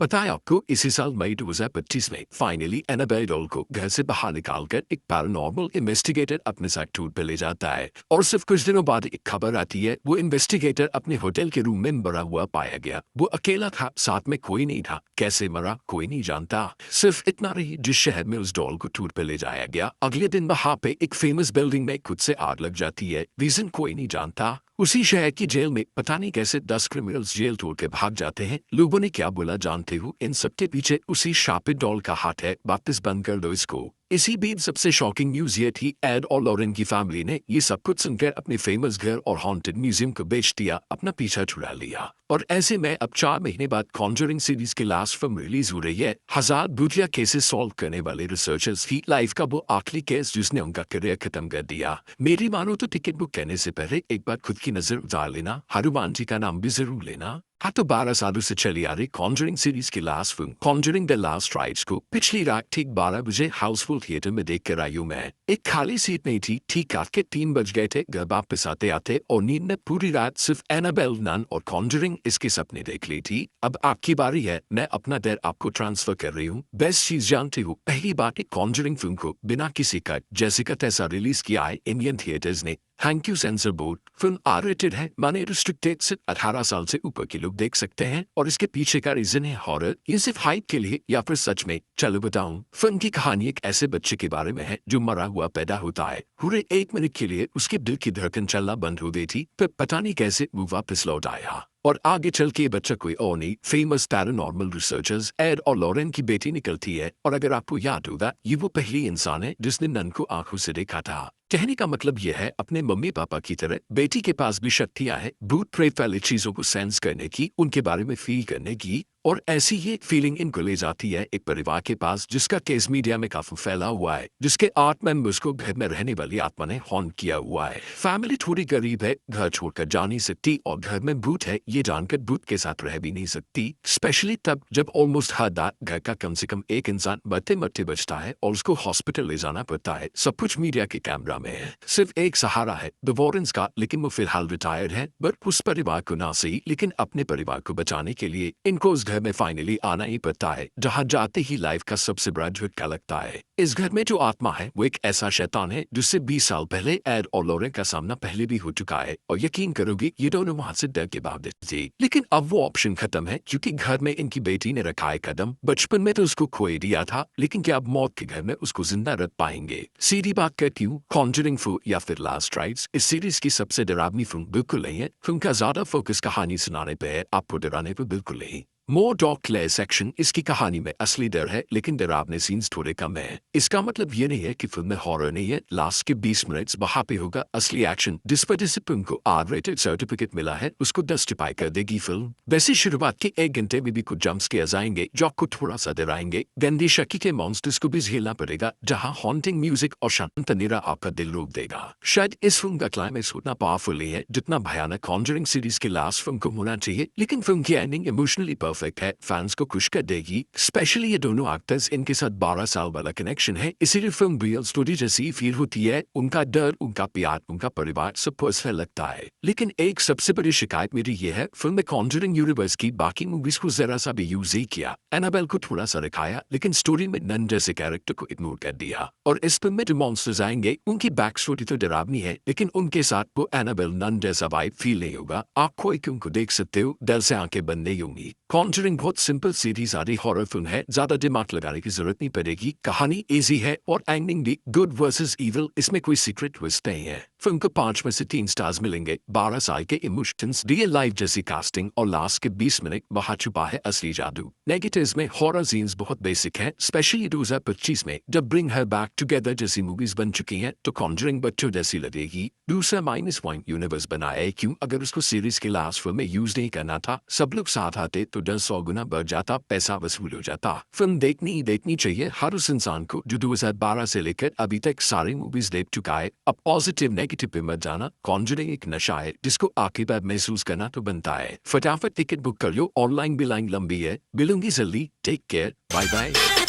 पता है आपको इसी साल मई 2025 में फाइनली एनाबेल डॉल को घर से बाहर निकालकर एक पैरानॉर्मल इन्वेस्टिगेटर अपने साथ टूर पे ले जाता है और सिर्फ कुछ दिनों बाद एक खबर आती है वो इन्वेस्टिगेटर अपने होटल के रूम में मरा हुआ पाया गया। वो अकेला था, साथ में कोई नहीं था। कैसे मरा कोई नहीं जानता। सिर्फ इतना रही, जिस शहर में उस डॉल को टूर पे ले जाया गया अगले दिन वहां पे एक फेमस बिल्डिंग में खुद से आग लग जाती है। रीजन कोई नहीं जानता। उसी शहर की जेल में पता नहीं कैसे 10 क्रिमिनल्स जेल तोड़ के भाग जाते हैं। लोगों ने क्या बोला जानते हो? इन सबके पीछे उसी शापित डॉल का हाथ है। वापस बंद कर दो इसको। इसी बीच सबसे शॉकिंग न्यूज ये थी, एड और लॉरेन की फैमिली ने ये सब कुछ सुनकर अपने फेमस घर और हॉन्टेड म्यूजियम को बेच दिया, अपना पीछा छुड़ा लिया। और ऐसे में अब 4 महीने बाद कॉन्जरिंग सीरीज की लास्ट फिल्म रिलीज हो रही है। हजार भूतिया केसेस सॉल्व करने वाले रिसर्चर्स की लाइफ का वो आखिरी केस जिसने उनका करियर खत्म कर दिया। मेरी मानो तो टिकट बुक करने से पहले एक बार खुद की नजर उतार लेना, हनुमान जी का नाम भी जरूर लेना। हाँ, तो 12 सालों से चली आ रही कॉन्जरिंग सीरीज की last film Conjuring the last rites को पिछली रात ठीक 12 बजे हाउसफुल थिएटर में देख कर आई हूँ मैं। एक खाली सीट नहीं थी। ठीक रात के 3 बज गए थे। घर वापस आते आते और नींद ने पूरी रात सिर्फ एनाबेल, नन और कॉन्जरिंग इसके सपने देख ली थी। अब आपकी बारी है। मैं अपना डर आपको ट्रांसफर कर रही हूँ। बेस्ट चीज जानते हो, पहली बार एक कॉन्जरिंग फिल्म को बिना किसी कट जैसिका तैसा रिलीज किया है इंडियन थिएटर्स ने। Thank you censor board. Film R rated है, माने रिस्ट्रिक्टेड से 18 साल से ऊपर के लोग देख सकते हैं और इसके पीछे का रीजन है हॉरर। ये सिर्फ हाइप के लिए या फिर सच में? चलो बताऊं। फिल्म की कहानी एक ऐसे बच्चे के बारे में है जो मरा हुआ पैदा होता है। पूरे 1 मिनट के लिए उसके दिल की धड़कन चलना बंद हो गई थी, फिर पता नहीं कैसे वो वापस लौट आया और आगे चल के बच्चा कोई और नहीं, फेमस पैरानॉर्मल रिसर्चर्स एड और लॉरेन की बेटी निकलती है। और अगर आपको याद होगा, ये वो पहली इंसान है जिसने नन को आंखों से देखा था। कहने का मतलब यह है, अपने मम्मी पापा की तरह बेटी के पास भी शक्तियां हैं, भूत प्रेत वाली चीजों को सेंस करने की, उनके बारे में फील करने की। और ऐसी ही एक फीलिंग इनको ले जाती है एक परिवार के पास जिसका केस मीडिया में काफी फैला हुआ है, जिसके 8 मेंबर्स को घर में रहने वाली आत्मा ने हॉन्ट किया हुआ है। फैमिली थोड़ी गरीब है, घर छोड़कर जा नहीं सकती और घर में भूत है ये जानकर भूत के साथ रह भी नहीं सकती। स्पेशली तब जब ऑलमोस्ट हर रात घर का कम से कम एक इंसान मरते मरते बचता है और उसको हॉस्पिटल ले जाना पड़ता है। सब कुछ मीडिया के कैमरा में है। सिर्फ एक सहारा है द वॉरेंस का, लेकिन वो फिलहाल रिटायर्ड है। बट उस परिवार को ना सही लेकिन अपने परिवार को बचाने के लिए इनको उस घर में फाइनली आना ही पड़ता है जहाँ जाते ही लाइफ का सबसे बड़ा झटका लगता है। इस घर में जो आत्मा है वो एक ऐसा शैतान है जिससे 20 साल पहले एड और लॉरेन का सामना पहले भी हो चुका है। और यकीन करोगे, ये दोनों वहां से डर के बावजूद थे, लेकिन अब वो ऑप्शन खत्म है क्योंकि घर में इनकी बेटी ने रखा है कदम। बचपन में तो उसको खोए दिया था, लेकिन क्या अब मौत के घर में उसको जिंदा रख पाएंगे? सीधी बात कहती हूँ, कॉन्जरिंग 4 या फिर लास्ट राइट्स इस सीरीज की सबसे डरावनी फिल्म बिल्कुल नहीं है। फिल्म का ज्यादा फोकस कहानी सुनाने पे है, आपको डराने पे बिल्कुल नहीं। मोर डॉग क्लेयर सेक्शन इसकी कहानी में असली डर है, लेकिन डरावने सीन्स थोड़े कम है। इसका मतलब ये नहीं है कि फिल्म में हॉरर नहीं है। लास्ट के 20 मिनट्स वहां पे होगा असली एक्शन, जिस पर जिस फिल्म को आर रेटेड सर्टिफिकेट मिला है उसको जस्टिफाई कर देगी फिल्म। वैसे शुरुआत के 1 घंटे में भी कुछ जंप्स किए जाएंगे जो आपको थोड़ा सा डराएंगे। गंदी शक्ति के मॉन्स्टर्स को भी झेलना पड़ेगा, जहाँ हॉन्टिंग म्यूजिक और शांत अंधेरा आपका दिल रोक देगा। शायद इस फिल्म का क्लाइमेक्स उतना पावरफुल नहीं है जितना भयानक कॉन्जरिंग सीरीज के लास्ट फिल्म को होना चाहिए, लेकिन फिल्म की एंडिंग इमोशनली परफेक्ट है, फैंस को खुश कर देगी। स्पेशली ये दोनों एक्टर्स, इनके साथ 12 साल वाला कनेक्शन है, इसीलिए फिल्म रियल स्टोरी जैसी फील होती है। उनका डर, उनका प्यार, उनका परिवार सब पर्सनल लगता है। लेकिन एक सबसे बड़ी शिकायत मेरी ये है, फिल्म में कॉन्जरिंग यूनिवर्स की बाकी मूवीज को जरा सा भी यूज ही किया। एनाबेल को थोड़ा सा दिखाया, लेकिन स्टोरी में नन जैसे कैरेक्टर को इग्नोर कर दिया। और इस फिल्म में जो मॉन्स्टर्स आएंगे उनकी बैक स्टोरी तो डरावनी है, लेकिन उनके साथ वो एनाबेल, नन जैसा वाइब फील नहीं होगा। आप खोए के उनको देख सकते हो, डर से आंखें बंद नहीं होंगी। कॉन्जरिंग बहुत सिंपल सीधी सारी हॉरर फिल्म है, ज्यादा दिमाग लगाने की जरूरत नहीं पड़ेगी। कहानी इजी है और एंडिंग भी गुड वर्सेस इविल, इसमें कोई सीक्रेट ट्विस्ट नहीं है। फिल्म को 5 में से 3 स्टार्स मिलेंगे। 12 साल के इमोशंस, रियल लाइफ जैसी कास्टिंग और लास्ट के 20 मिनट वहां छुपा है असली जादू। नेगेटिव्स में हॉरर सीन्स बहुत बेसिक है, स्पेशली 2025 में जब ब्रिंग हर बैक टुगेदर जैसी मूवीज बन चुकी हैं तो कॉन्जरिंग बच्चों जैसी लगेगी। दूसरा माइनस पॉइंट, यूनिवर्स बनाया है क्यों? अगर उसको सीरीज के लास्ट फिल्म में यूज नहीं करना था, सब लोग साथ आते तो डर 100 गुना बढ़ जाता, पैसा वसूल हो जाता। फिल्म देखनी चाहिए हर उस इंसान को जो 2012 से लेकर अभी तक सारी मूवीज देख चुका है। अब पॉजिटिव नेगेटिव पे मत जाना। कॉन्जरिंग एक नशा है जिसको आखिर बार महसूस करना तो बनता है। फटाफट टिकट बुक कर लो, ऑनलाइन भी लाइन लंबी है। मिलूंगी जल्दी, टेक केयर, बाय बाय।